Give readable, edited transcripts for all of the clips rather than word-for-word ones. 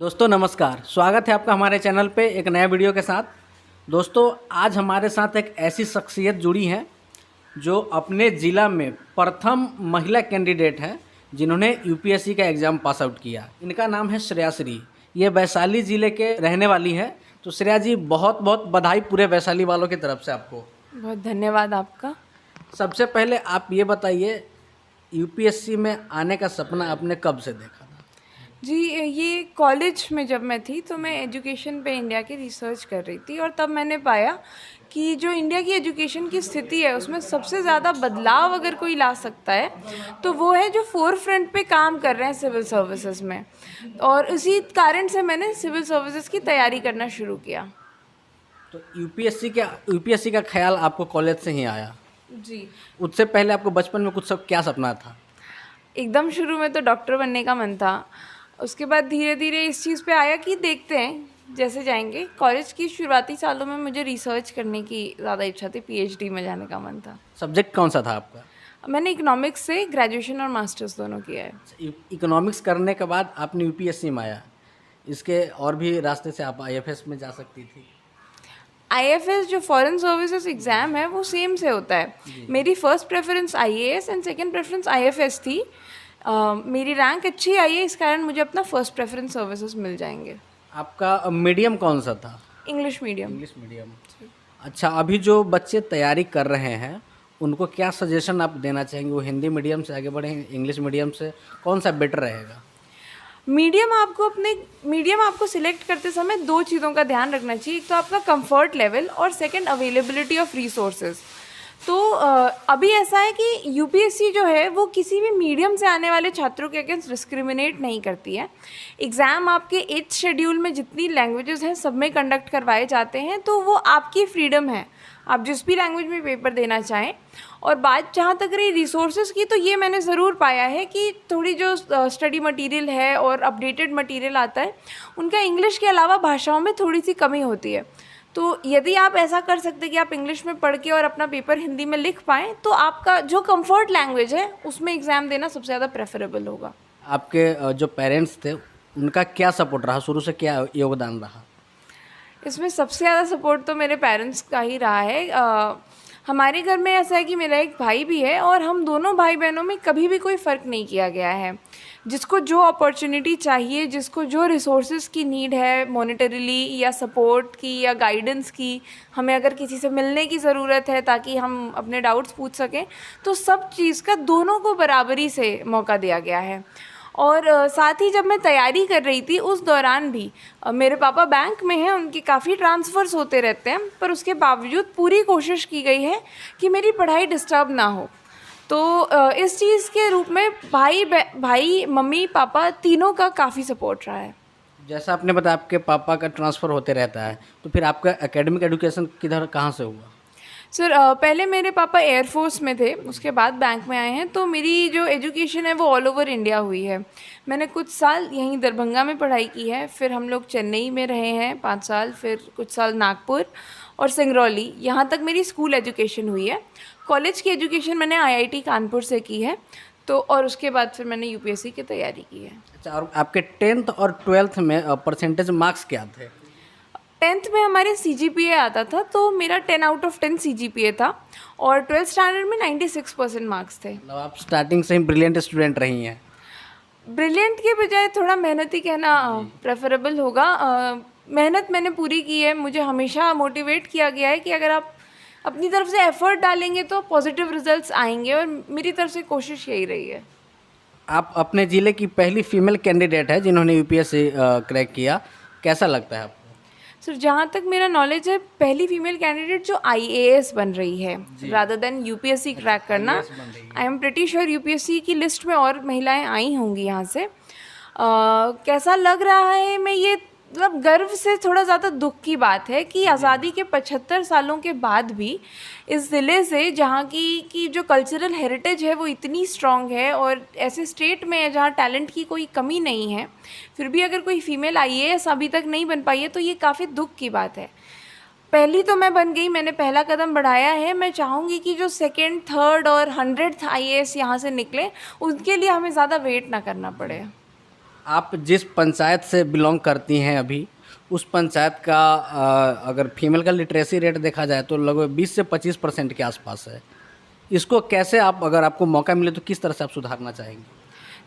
दोस्तों नमस्कार, स्वागत है आपका हमारे चैनल पे एक नए वीडियो के साथ। दोस्तों आज हमारे साथ एक ऐसी शख्सियत जुड़ी है जो अपने ज़िला में प्रथम महिला कैंडिडेट है जिन्होंने यूपीएससी का एग्ज़ाम पास आउट किया। इनका नाम है श्रेया श्री। ये वैशाली ज़िले के रहने वाली है। तो श्रेया जी बहुत बहुत बधाई पूरे वैशाली वालों की तरफ से आपको। बहुत धन्यवाद आपका। सबसे पहले आप ये बताइए, यूपीएससी में आने का सपना आपने कब से देखा था? जी ये कॉलेज में जब मैं थी तो मैं एजुकेशन पे इंडिया की रिसर्च कर रही थी और तब मैंने पाया कि जो इंडिया की एजुकेशन की स्थिति है उसमें सबसे ज़्यादा बदलाव अगर कोई ला सकता है तो वो है जो फोर फ्रंट पे काम कर रहे हैं सिविल सर्विसेज में। और इसी कारण से मैंने सिविल सर्विसेज की तैयारी करना शुरू किया। तो यूपीएससी का ख्याल आपको कॉलेज से ही आया? जी, उससे पहले आपको बचपन में कुछ सब क्या सपना था? एकदम शुरू में तो डॉक्टर बनने का मन था। उसके बाद धीरे धीरे इस चीज़ पे आया कि देखते हैं जैसे जाएंगे। कॉलेज की शुरुआती सालों में मुझे रिसर्च करने की ज़्यादा इच्छा थी, पीएचडी में जाने का मन था। सब्जेक्ट कौन सा था आपका? मैंने इकोनॉमिक्स से ग्रेजुएशन और मास्टर्स दोनों किया है। इकोनॉमिक्स करने के बाद आपने यूपीएससी में आया, इसके और भी रास्ते से आप आईएफएस में जा सकती थी। आईएफएस जो फॉरेन सर्विसेज एग्ज़ाम है वो सेम से होता है। मेरी first preference IAS and second preference IFS थी। मेरी रैंक अच्छी आई है, इस कारण मुझे अपना फर्स्ट प्रेफरेंस सर्विसेज मिल जाएंगे। आपका मीडियम कौन सा था? English medium. English medium. अच्छा, अभी जो बच्चे तैयारी कर रहे हैं उनको क्या सजेशन आप देना चाहेंगे? वो हिंदी मीडियम से आगे बढ़ें, इंग्लिश मीडियम से, कौन सा बेटर रहेगा? मीडियम आपको सिलेक्ट करते समय दो चीज़ों का ध्यान रखना चाहिए। एक तो आपका कंफर्ट लेवल और सेकंड अवेलेबिलिटी ऑफ रिसोर्सेज। तो अभी ऐसा है कि यूपीएससी जो है वो किसी भी मीडियम से आने वाले छात्रों के अगेंस्ट डिस्क्रिमिनेट नहीं करती है। एग्ज़ाम आपके 8th शेड्यूल में जितनी लैंग्वेजेस हैं सब में कंडक्ट करवाए जाते हैं, तो वो आपकी फ्रीडम है, आप जिस भी लैंग्वेज में पेपर देना चाहें। और बात जहाँ तक रही रिसोर्सेज की, तो ये मैंने ज़रूर पाया है कि थोड़ी जो स्टडी मटेरियल है और अपडेटेड मटेरियल आता है उनका इंग्लिश के अलावा भाषाओं में थोड़ी सी कमी होती है। तो यदि आप ऐसा कर सकते कि आप इंग्लिश में पढ़ के और अपना पेपर हिंदी में लिख पाएँ तो आपका जो कंफर्ट लैंग्वेज है उसमें एग्ज़ाम देना सबसे ज़्यादा प्रेफरेबल होगा। आपके जो पेरेंट्स थे उनका क्या सपोर्ट रहा, शुरू से क्या योगदान रहा? इसमें सबसे ज़्यादा सपोर्ट तो मेरे पेरेंट्स का ही रहा है। हमारे घर में ऐसा है कि मेरा एक भाई भी है और हम दोनों भाई बहनों में कभी भी कोई फ़र्क नहीं किया गया है। जिसको जो अपॉर्चुनिटी चाहिए, जिसको जो रिसोर्सेज की नीड है, मॉनेटरीली या सपोर्ट की या गाइडेंस की, हमें अगर किसी से मिलने की ज़रूरत है ताकि हम अपने डाउट्स पूछ सकें, तो सब चीज़ का दोनों को बराबरी से मौका दिया गया है। और साथ ही जब मैं तैयारी कर रही थी उस दौरान भी मेरे पापा बैंक में हैं, उनके काफ़ी ट्रांसफ़र्स होते रहते हैं, पर उसके बावजूद पूरी कोशिश की गई है कि मेरी पढ़ाई डिस्टर्ब ना हो। तो इस चीज़ के रूप में भाई मम्मी पापा तीनों का काफ़ी सपोर्ट रहा है। जैसा आपने बताया आपके पापा का ट्रांसफ़र होते रहता है, तो फिर आपका एकेडमिक एजुकेशन किधर कहाँ से हुआ? सर पहले मेरे पापा एयरफोर्स में थे, उसके बाद बैंक में आए हैं। तो मेरी जो एजुकेशन है वो ऑल ओवर इंडिया हुई है। मैंने कुछ साल यहीं दरभंगा में पढ़ाई की है, फिर हम लोग चेन्नई में रहे हैं 5 साल, फिर कुछ साल नागपुर और सिंगरौली, यहाँ तक मेरी स्कूल एजुकेशन हुई है। कॉलेज की एजुकेशन मैंने आईआईटी कानपुर से की है। तो और उसके बाद फिर मैंने यूपीएससी की तैयारी की है। अच्छा, और आपके 10th और 12th में परसेंटेज मार्क्स क्या थे? 10th में हमारे सीजीपीए आता था, तो मेरा 10 आउट ऑफ 10 सीजीपीए था और 12th स्टैंडर्ड में 96% मार्क्स थे। मतलब आप स्टार्टिंग से ही ब्रिलियंट स्टूडेंट रही हैं। ब्रिलियंट के बजाय थोड़ा मेहनती कहना प्रेफरेबल होगा। मेहनत मैंने पूरी की है। मुझे हमेशा मोटिवेट किया गया है कि अगर आप अपनी तरफ से एफर्ट डालेंगे तो पॉजिटिव रिजल्ट्स आएंगे, और मेरी तरफ से कोशिश यही रही है। आप अपने ज़िले की पहली फीमेल कैंडिडेट है जिन्होंने यूपीएससी क्रैक किया, कैसा लगता है आपको? सर जहाँ तक मेरा नॉलेज है, पहली फीमेल कैंडिडेट जो आईएएस बन रही है रादर देन यूपीएससी क्रैक करना। I am pretty sure UPSC की लिस्ट में और महिलाएं आई होंगी यहाँ से। कैसा लग रहा है, मैं ये मतलब गर्व से थोड़ा ज़्यादा दुख की बात है कि आज़ादी के 75 सालों के बाद भी इस ज़िले से, जहाँ की जो कल्चरल हेरिटेज है वो इतनी स्ट्रॉन्ग है और ऐसे स्टेट में है जहाँ टैलेंट की कोई कमी नहीं है, फिर भी अगर कोई फीमेल आईएएस अभी तक नहीं बन पाई है तो ये काफ़ी दुख की बात है। पहली तो मैं बन गई, मैंने पहला कदम बढ़ाया है। मैं चाहूँगी कि जो 2nd, 3rd और 100th आईएएस यहाँ से निकले, उनके लिए हमें ज़्यादा वेट ना करना पड़े। आप जिस पंचायत से बिलोंग करती हैं अभी, उस पंचायत का अगर फीमेल का लिटरेसी रेट देखा जाए तो लगभग 20 से 25% के आसपास है। इसको कैसे आप, अगर आपको मौका मिले तो किस तरह से आप सुधारना चाहेंगे?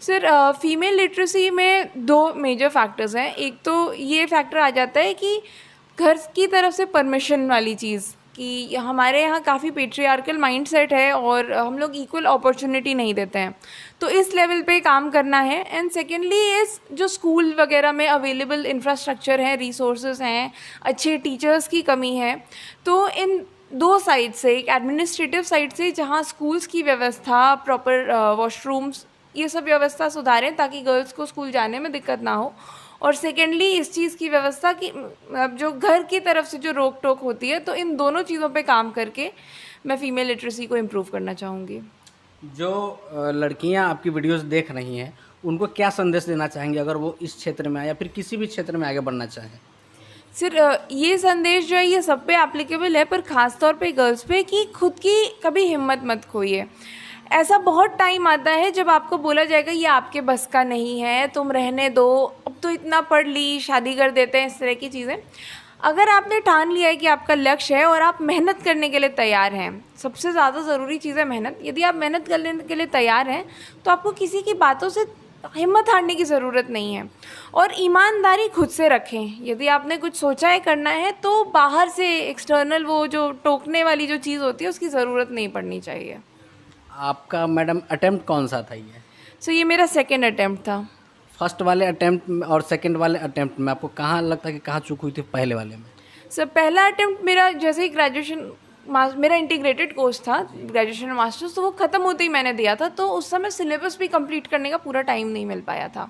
सर, फीमेल लिटरेसी में दो मेजर फैक्टर्स हैं। एक तो ये फैक्टर आ जाता है कि घर की तरफ से परमिशन वाली चीज़, कि हमारे यहाँ काफ़ी पेट्रियार्कल माइंडसेट है और हम लोग इक्वल अपॉर्चुनिटी नहीं देते हैं, तो इस लेवल पे काम करना है। एंड सेकेंडली इस जो स्कूल वगैरह में अवेलेबल इंफ्रास्ट्रक्चर है, रिसोर्सेज हैं, अच्छे टीचर्स की कमी है। तो इन दो साइड से, एक एडमिनिस्ट्रेटिव साइड से जहाँ स्कूल्स की व्यवस्था, प्रॉपर वॉशरूम्स, ये सब व्यवस्था सुधारें ताकि गर्ल्स को स्कूल जाने में दिक्कत ना हो, और सेकेंडली इस चीज़ की व्यवस्था कि जो घर की तरफ से जो रोक टोक होती है, तो इन दोनों चीज़ों पे काम करके मैं फ़ीमेल लिटरेसी को इम्प्रूव करना चाहूँगी। जो लड़कियां आपकी वीडियोस देख रही हैं, उनको क्या संदेश देना चाहेंगे अगर वो इस क्षेत्र में या फिर किसी भी क्षेत्र में आगे बढ़ना चाहें? सर, ये संदेश जो है ये सब पे एप्लीकेबल है, पर ख़ास तौर पे गर्ल्स पे, कि खुद की कभी हिम्मत मत खोइए। ऐसा बहुत टाइम आता है जब आपको बोला जाएगा ये आपके बस का नहीं है, तुम रहने दो, अब तो इतना पढ़ ली, शादी कर देते हैं, इस तरह की चीज़ें। अगर आपने ठान लिया है कि आपका लक्ष्य है और आप मेहनत करने के लिए तैयार हैं, सबसे ज़्यादा ज़रूरी चीज़ है मेहनत। यदि आप मेहनत करने के लिए तैयार हैं तो आपको किसी की बातों से हिम्मत हारने की ज़रूरत नहीं है, और ईमानदारी खुद से रखें। यदि आपने कुछ सोचा है करना है तो बाहर से एक्सटर्नल वो जो टोकने वाली जो चीज़ होती है उसकी ज़रूरत नहीं पड़नी चाहिए। आपका मैडम अटेम्प्ट कौन सा था ये? सो ये मेरा सेकेंड अटेम्प्ट था। फर्स्ट वाले अटेम्प्ट और सेकंड वाले अटेम्प्ट में आपको कहाँ लगता है कि कहाँ चूक हुई थी पहले वाले में? सर, पहला अटेम्प्ट मेरा जैसे ही ग्रेजुएशन, मेरा इंटीग्रेटेड कोर्स था, ग्रेजुएशन और मास्टर्स, तो वो ख़त्म होते ही मैंने दिया था, तो उस समय सिलेबस भी कंप्लीट करने का पूरा टाइम नहीं मिल पाया था।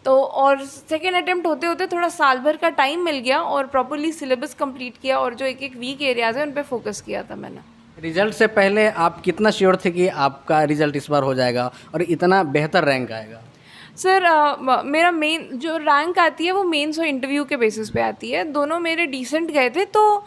तो और सेकेंड अटेम्प्ट होते होते थोड़ा साल भर का टाइम मिल गया और प्रॉपर्ली सिलेबस कंप्लीट किया, और जो एक एक वीक एरियाज़ है उन पर फोकस किया था मैंने। रिजल्ट से पहले आप कितना श्योर थे कि आपका रिजल्ट इस बार हो जाएगा और इतना बेहतर रैंक आएगा? सर, मेरा मेन जो रैंक आती है वो मेंस और इंटरव्यू के बेसिस पे आती है। दोनों मेरे डिसेंट गए थे, तो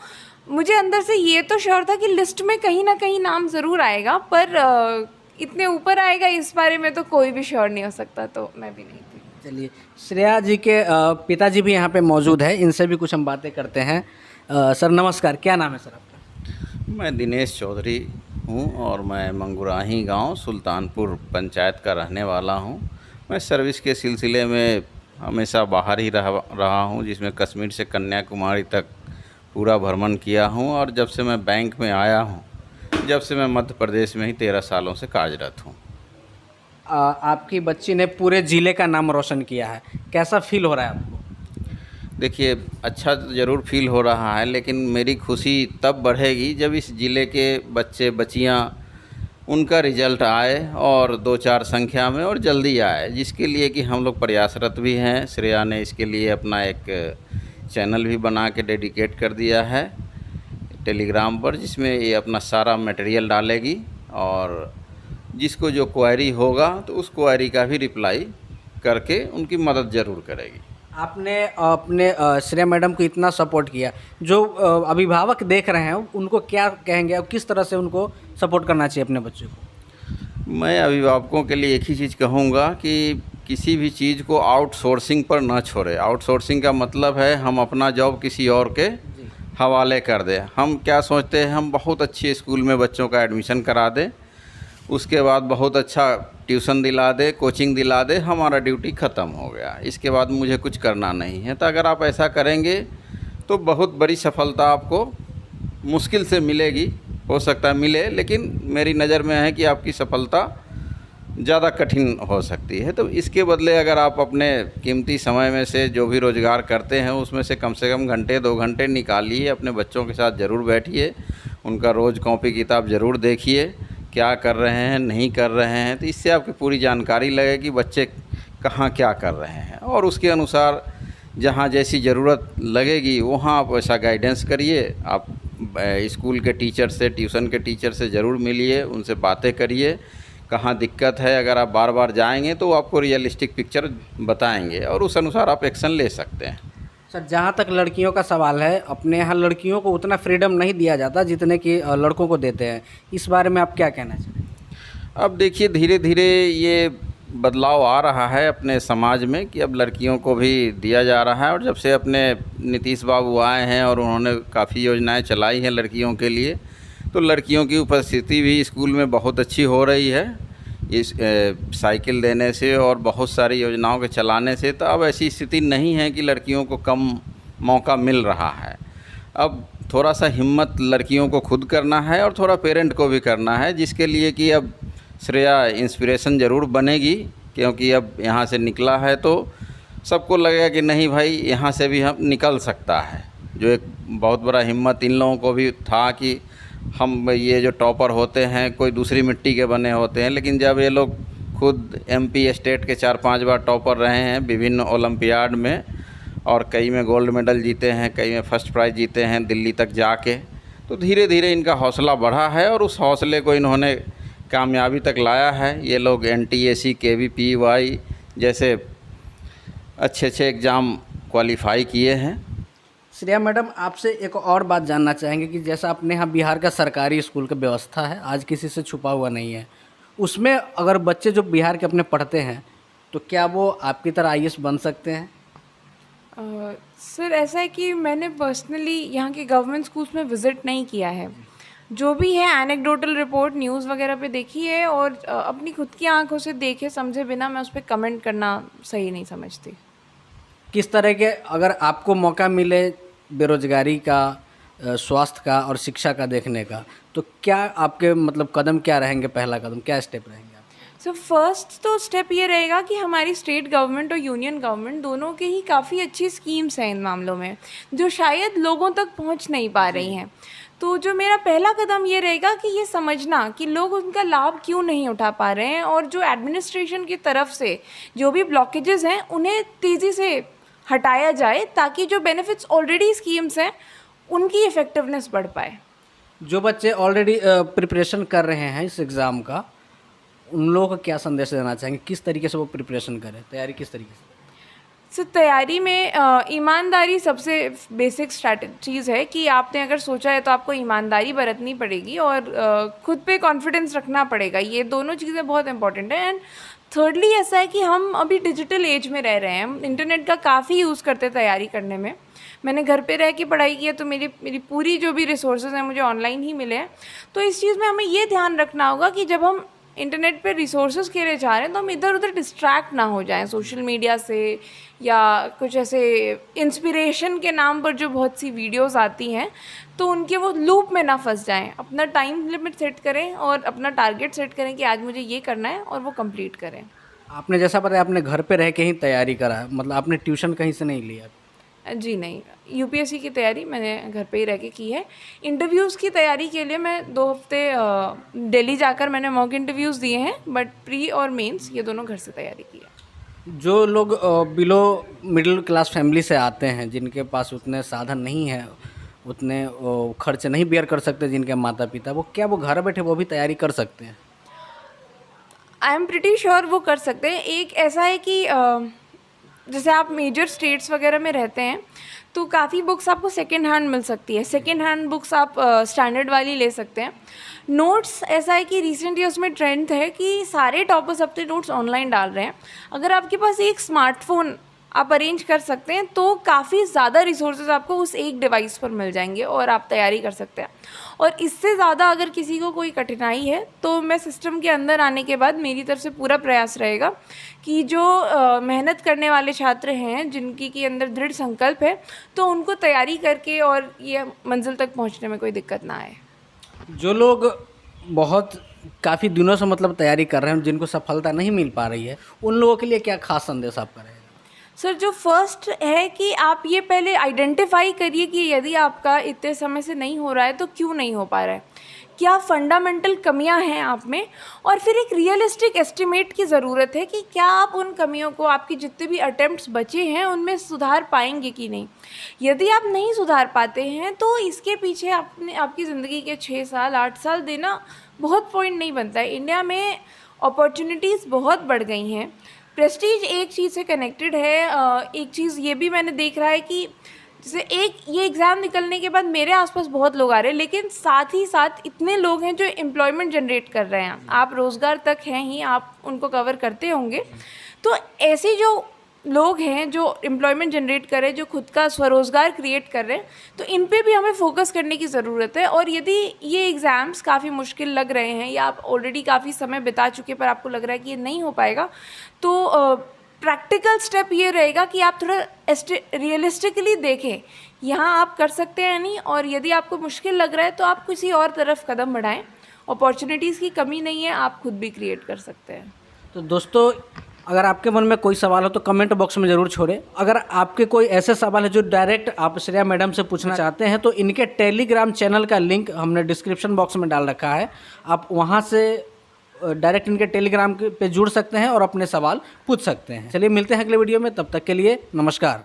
मुझे अंदर से ये तो श्योर था कि लिस्ट में कहीं ना कहीं नाम ज़रूर आएगा, पर इतने ऊपर आएगा इस बारे में तो कोई भी श्योर नहीं हो सकता, तो मैं भी नहीं थी। चलिए, श्रेया जी के पिताजी भी यहाँ पे मौजूद है, इनसे भी कुछ हम बातें करते हैं। सर नमस्कार, क्या नाम है सर आपका? मैं दिनेश चौधरी हूँ और मैं मंगुराही गांव सुल्तानपुर पंचायत का रहने वाला हूँ। मैं सर्विस के सिलसिले में हमेशा बाहर ही रहा हूँ, जिसमें कश्मीर से कन्याकुमारी तक पूरा भ्रमण किया हूँ, और जब से मैं बैंक में आया हूँ, जब से मैं मध्य प्रदेश में ही 13 सालों से कार्यरत हूँ। आपकी बच्ची ने पूरे ज़िले का नाम रोशन किया है, कैसा फील हो रहा है आपको? देखिए, अच्छा ज़रूर फील हो रहा है, लेकिन मेरी खुशी तब बढ़ेगी जब इस ज़िले के बच्चे बच्चियाँ उनका रिज़ल्ट आए, और 2-4 संख्या में, और जल्दी आए, जिसके लिए कि हम लोग प्रयासरत भी हैं। श्रेया ने इसके लिए अपना एक चैनल भी बना के डेडिकेट कर दिया है टेलीग्राम पर, जिसमें ये अपना सारा मटेरियल डालेगी, और जिसको जो क्वेरी होगा तो उस क्वेरी का भी रिप्लाई करके उनकी मदद ज़रूर करेगी। आपने अपने श्रेया मैडम को इतना सपोर्ट किया, जो अभिभावक देख रहे हैं उनको क्या कहेंगे और किस तरह से उनको सपोर्ट करना चाहिए अपने बच्चों को? मैं अभिभावकों के लिए एक ही चीज़ कहूँगा कि किसी भी चीज़ को आउटसोर्सिंग पर ना छोड़े। आउटसोर्सिंग का मतलब है हम अपना जॉब किसी और के हवाले कर दें। हम क्या सोचते हैं, हम बहुत अच्छे स्कूल में बच्चों का एडमिशन करा दें, उसके बाद बहुत अच्छा ट्यूशन दिला दे, कोचिंग दिला दे, हमारा ड्यूटी ख़त्म हो गया, इसके बाद मुझे कुछ करना नहीं है। तो अगर आप ऐसा करेंगे तो बहुत बड़ी सफलता आपको मुश्किल से मिलेगी, हो सकता है मिले, लेकिन मेरी नज़र में है कि आपकी सफलता ज़्यादा कठिन हो सकती है। तो इसके बदले अगर आप अपने कीमती समय में से जो भी रोज़गार करते हैं उसमें से कम घंटे 2 घंटे निकालिए, अपने बच्चों के साथ ज़रूर बैठिए, उनका रोज़ कॉपी किताब ज़रूर देखिए, क्या कर रहे हैं नहीं कर रहे हैं, तो इससे आपकी पूरी जानकारी लगेगी बच्चे कहाँ क्या कर रहे हैं, और उसके अनुसार जहाँ जैसी ज़रूरत लगेगी वहाँ आप वैसा गाइडेंस करिए। आप स्कूल के टीचर से, ट्यूशन के टीचर से ज़रूर मिलिए, उनसे बातें करिए, कहाँ दिक्कत है। अगर आप बार बार जाएंगे तो आपको रियलिस्टिक पिक्चर बताएंगे और उस अनुसार आप एक्शन ले सकते हैं। सर, जहाँ तक लड़कियों का सवाल है, अपने यहाँ लड़कियों को उतना फ्रीडम नहीं दिया जाता जितने कि लड़कों को देते हैं, इस बारे में आप क्या कहना चाहेंगे? अब देखिए, धीरे धीरे ये बदलाव आ रहा है अपने समाज में कि अब लड़कियों को भी दिया जा रहा है। और जब से अपने नीतीश बाबू आए हैं और उन्होंने काफ़ी योजनाएं चलाई हैं लड़कियों के लिए, तो लड़कियों की उपस्थिति भी स्कूल में बहुत अच्छी हो रही है इस साइकिल देने से और बहुत सारी योजनाओं के चलाने से। तो अब ऐसी स्थिति नहीं है कि लड़कियों को कम मौका मिल रहा है। अब थोड़ा सा हिम्मत लड़कियों को खुद करना है और थोड़ा पेरेंट को भी करना है, जिसके लिए कि अब श्रेया इंस्पिरेशन ज़रूर बनेगी, क्योंकि अब यहाँ से निकला है तो सबको लगेगा कि नहीं भाई यहाँ से भी हम निकल सकता है। जो एक बहुत बड़ा हिम्मत इन लोगों को भी था कि हम ये जो टॉपर होते हैं कोई दूसरी मिट्टी के बने होते हैं, लेकिन जब ये लोग खुद एमपी स्टेट के 4-5 बार टॉपर रहे हैं विभिन्न ओलंपियाड में और कई में गोल्ड मेडल जीते हैं, कई में फर्स्ट प्राइज़ जीते हैं दिल्ली तक जाके, तो धीरे धीरे इनका हौसला बढ़ा है और उस हौसले को इन्होंने कामयाबी तक लाया है। ये लोग NTAC KVPY जैसे अच्छे अच्छे एग्ज़ाम क्वालिफाई किए हैं। श्रेया मैडम, आपसे एक और बात जानना चाहेंगे कि जैसा अपने यहाँ बिहार का सरकारी स्कूल का व्यवस्था है, आज किसी से छुपा हुआ नहीं है, उसमें अगर बच्चे जो बिहार के अपने पढ़ते हैं तो क्या वो आपकी तरह IAS बन सकते हैं? सर ऐसा है कि मैंने पर्सनली यहाँ के गवर्नमेंट स्कूल्स में विज़िट नहीं किया है। जो भी है एनेक्डोटल रिपोर्ट न्यूज़ वगैरह पे देखी है और अपनी खुद की आंखों से देखे समझे बिना मैं उस पर कमेंट करना सही नहीं समझती। किस तरह के अगर आपको मौका मिले बेरोजगारी का, स्वास्थ्य का और शिक्षा का देखने का, तो क्या आपके मतलब कदम क्या रहेंगे, पहला कदम क्या स्टेप रहेंगे? सो फर्स्ट तो स्टेप ये रहेगा कि हमारी स्टेट गवर्नमेंट और यूनियन गवर्नमेंट दोनों के ही काफ़ी अच्छी स्कीम्स हैं इन मामलों में जो शायद लोगों तक पहुंच नहीं पा रही हैं। तो जो मेरा पहला कदम ये रहेगा कि ये समझना कि लोग उनका लाभ क्यों नहीं उठा पा रहे हैं और जो एडमिनिस्ट्रेशन की तरफ से जो भी ब्लॉकेजेस हैं उन्हें तेज़ी से हटाया जाए ताकि जो बेनिफिट्स ऑलरेडी स्कीम्स हैं उनकी इफ़ेक्टिवनेस बढ़ पाए। जो बच्चे ऑलरेडी प्रिपरेशन कर रहे हैं इस एग्ज़ाम का, उन लोगों को क्या संदेश देना चाहेंगे? किस तरीके से वो प्रिपरेशन करें, तैयारी किस तरीके से? सो तैयारी में ईमानदारी सबसे बेसिक चीज़ है कि आपने अगर सोचा है तो आपको ईमानदारी बरतनी पड़ेगी और खुद पे कॉन्फिडेंस रखना पड़ेगा। ये दोनों चीज़ें बहुत इंपॉर्टेंट हैं। एंड थर्डली ऐसा है कि हम अभी डिजिटल एज में रह रहे हैं, हम इंटरनेट का काफ़ी यूज़ करते हैं तैयारी करने में। मैंने घर पे रह के पढ़ाई की है तो मेरी पूरी जो भी रिसोर्सेज हैं मुझे ऑनलाइन ही मिले हैं। तो इस चीज़ में हमें ये ध्यान रखना होगा कि जब हम इंटरनेट पे रिसोर्सेज के लिए जा रहे हैं तो हम इधर उधर डिस्ट्रैक्ट ना हो जाएं सोशल मीडिया से या कुछ ऐसे इंस्पिरेशन के नाम पर जो बहुत सी वीडियोस आती हैं तो उनके वो लूप में ना फंस जाएं। अपना टाइम लिमिट सेट करें और अपना टारगेट सेट करें कि आज मुझे ये करना है और वो कंप्लीट करें। आपने जैसा बताया आपने घर पे रह के ही तैयारी करा है, मतलब आपने ट्यूशन कहीं से नहीं लिया? जी नहीं, यूपीएससी की तैयारी मैंने घर पे ही रह के की है। इंटरव्यूज़ की तैयारी के लिए मैं 2 हफ्ते दिल्ली जाकर मैंने मॉक इंटरव्यूज़ दिए हैं, बट प्री और मेंस ये दोनों घर से तैयारी की है। जो लोग बिलो मिडिल क्लास फैमिली से आते हैं, जिनके पास उतने साधन नहीं है, उतने खर्च नहीं बेयर कर सकते जिनके माता पिता, वो क्या वो घर बैठे वो भी तैयारी कर सकते हैं? आई एम प्रिटी श्योर वो कर सकते हैं। एक ऐसा है कि जैसे आप मेजर स्टेट्स वगैरह में रहते हैं तो काफ़ी बुक्स आपको सेकेंड हैंड मिल सकती है। सेकेंड हैंड बुक्स आप स्टैंडर्ड वाली ले सकते हैं। नोट्स ऐसा है कि रिसेंट ईयर्स में ट्रेंड है कि सारे टॉपर्स अपने नोट्स ऑनलाइन डाल रहे हैं। अगर आपके पास एक स्मार्टफोन आप अरेंज कर सकते हैं तो काफ़ी ज़्यादा रिसोर्सेज आपको उस एक डिवाइस पर मिल जाएंगे और आप तैयारी कर सकते हैं। और इससे ज़्यादा अगर किसी को कोई कठिनाई है तो मैं सिस्टम के अंदर आने के बाद मेरी तरफ से पूरा प्रयास रहेगा कि जो मेहनत करने वाले छात्र हैं जिनकी के अंदर दृढ़ संकल्प है तो उनको तैयारी करके और ये मंजिल तक पहुंचने में कोई दिक्कत ना आए। जो लोग बहुत काफ़ी दिनों से मतलब तैयारी कर रहे हैं, जिनको सफलता नहीं मिल पा रही है, उन लोगों के लिए क्या खास संदेश आपका रहेगा? सर जो फर्स्ट है कि आप ये पहले आइडेंटिफाई करिए कि यदि आपका इतने समय से नहीं हो रहा है तो क्यों नहीं हो पा रहा है, क्या फंडामेंटल कमियां हैं आप में, और फिर एक रियलिस्टिक एस्टिमेट की ज़रूरत है कि क्या आप उन कमियों को, आपकी जितने भी अटेम्प्ट्स बचे हैं उनमें सुधार पाएंगे कि नहीं। यदि आप नहीं सुधार पाते हैं तो इसके पीछे आपकी ज़िंदगी के 6 साल 8 साल देना बहुत पॉइंट नहीं बनता है। इंडिया में अपॉर्चुनिटीज़ बहुत बढ़ गई हैं। प्रेस्टीज एक चीज़ से कनेक्टेड है। एक चीज़ ये भी मैंने देख रहा है कि जैसे एक ये एग्ज़ाम निकलने के बाद मेरे आसपास बहुत लोग आ रहे हैं, लेकिन साथ ही साथ इतने लोग हैं जो एम्प्लॉयमेंट जनरेट कर रहे हैं। आप रोज़गार तक हैं ही, आप उनको कवर करते होंगे। तो ऐसे जो लोग हैं जो एम्प्लॉयमेंट जनरेट कर रहे हैं, जो खुद का स्वरोज़गार क्रिएट कर रहे हैं, तो इन पे भी हमें फोकस करने की ज़रूरत है। और यदि ये एग्ज़ाम्स काफ़ी मुश्किल लग रहे हैं या आप ऑलरेडी काफ़ी समय बिता चुके पर आपको लग रहा है कि ये नहीं हो पाएगा, तो प्रैक्टिकल स्टेप ये रहेगा कि आप थोड़ा रियलिस्टिकली देखें यहाँ आप कर सकते हैं या नहीं, और यदि आपको मुश्किल लग रहा है तो आप किसी और तरफ कदम बढ़ाएं। अपॉर्चुनिटीज़ की कमी नहीं है, आप खुद भी क्रिएट कर सकते हैं। तो दोस्तों, अगर आपके मन में कोई सवाल हो तो कमेंट बॉक्स में ज़रूर छोड़ें। अगर आपके कोई ऐसे सवाल है जो डायरेक्ट आप श्रेया मैडम से पूछना चाहते हैं तो इनके टेलीग्राम चैनल का लिंक हमने डिस्क्रिप्शन बॉक्स में डाल रखा है। आप वहां से डायरेक्ट इनके टेलीग्राम पे जुड़ सकते हैं और अपने सवाल पूछ सकते हैं। चलिए मिलते हैं अगले वीडियो में, तब तक के लिए नमस्कार।